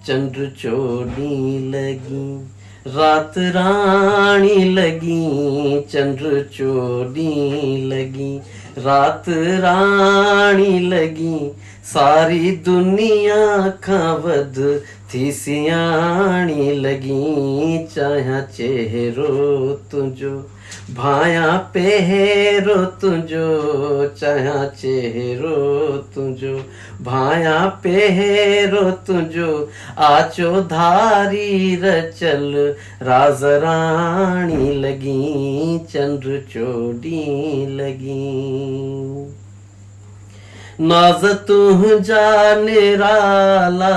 चंद्र चोली लगी, रात रानी लगी, चंद्र चोली लगी, रात रानी लगी, सारी दुनिया खावद थी सियाणी लगी, चाहा चेहरो तुझो भाया पहरो तुझो, चाहा चेहरो तुझो भाया पहरो तुझो, आचो धारी रचल राज रानी लगी, चंद्र चोली लगी। नाज तुझा निराला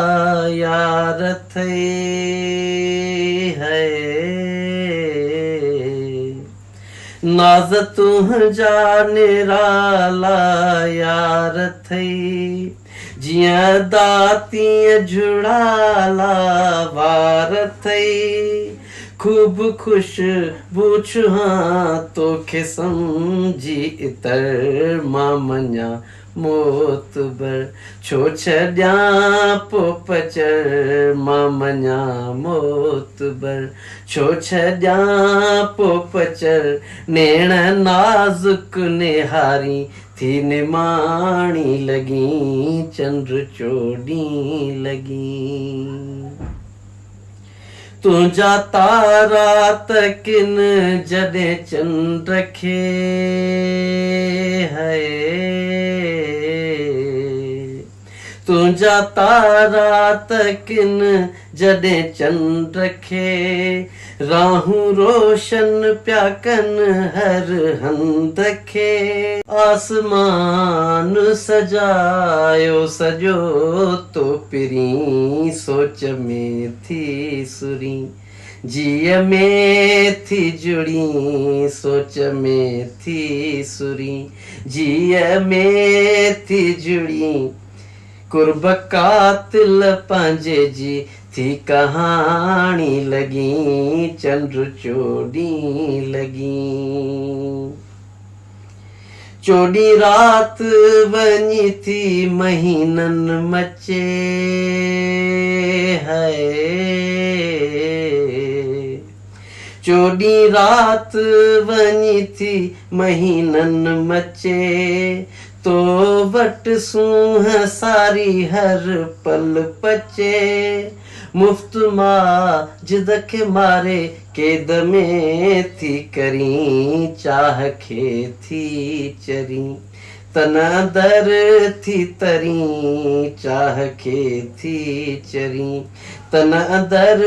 यार थे है, नाज तुझा निराला यार थे, जिया दाती जुड़ाला वार थे, खूब खुश बूछ हाँ तो खे समझी इतर मामन्या मोत बर, छो छड्या पो पचर मामन्या मोत बर, छो छड्या पो पचर, नेण नाजुक निहारी थी निमाणी लगी, चंद्र चोली लगी। तुझा तारा तकिन जडे चंद्र खे है, तुझा तारा तकिन जडे चंद्र खे, राहूं रोशन प्याकन हर हंद खे, आसमान सजायो सजो तो पिरी, सोच में थी सुरी जिय में थी जुड़ी, सोच में थी सुरी जिय में थी जुड़ी, कुर्ब कातिल पंजे जी थी कहानी लगी, चंद्र चोली लगी। चोडी रात बनी थी महीनन मचे है, चोडी रात बनी थी महीनन मचे, तो वट सूह सारी हर पल पचे, मुफ्त माँ जिदक मारे केद में थी करी, चाह खे थी चरी तना दर थी तरी, चाह खे थी चरी तना दर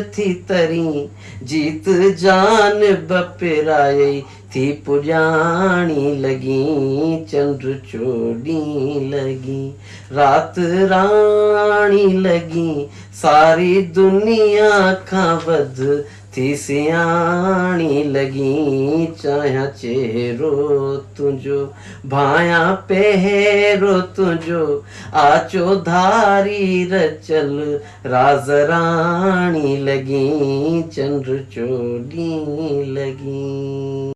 थी तरी, जीत जान बपिराई थी पुजानी लगी, चंद्र चोली लगी, रात रानी लगी, सारी दुनिया खावद थी सियाणी लगी, चाहा चेहरो तुझो भाया पहरो तुझो, आचो धारी रचल राज रानी लगी, चंद्र चोली लगी।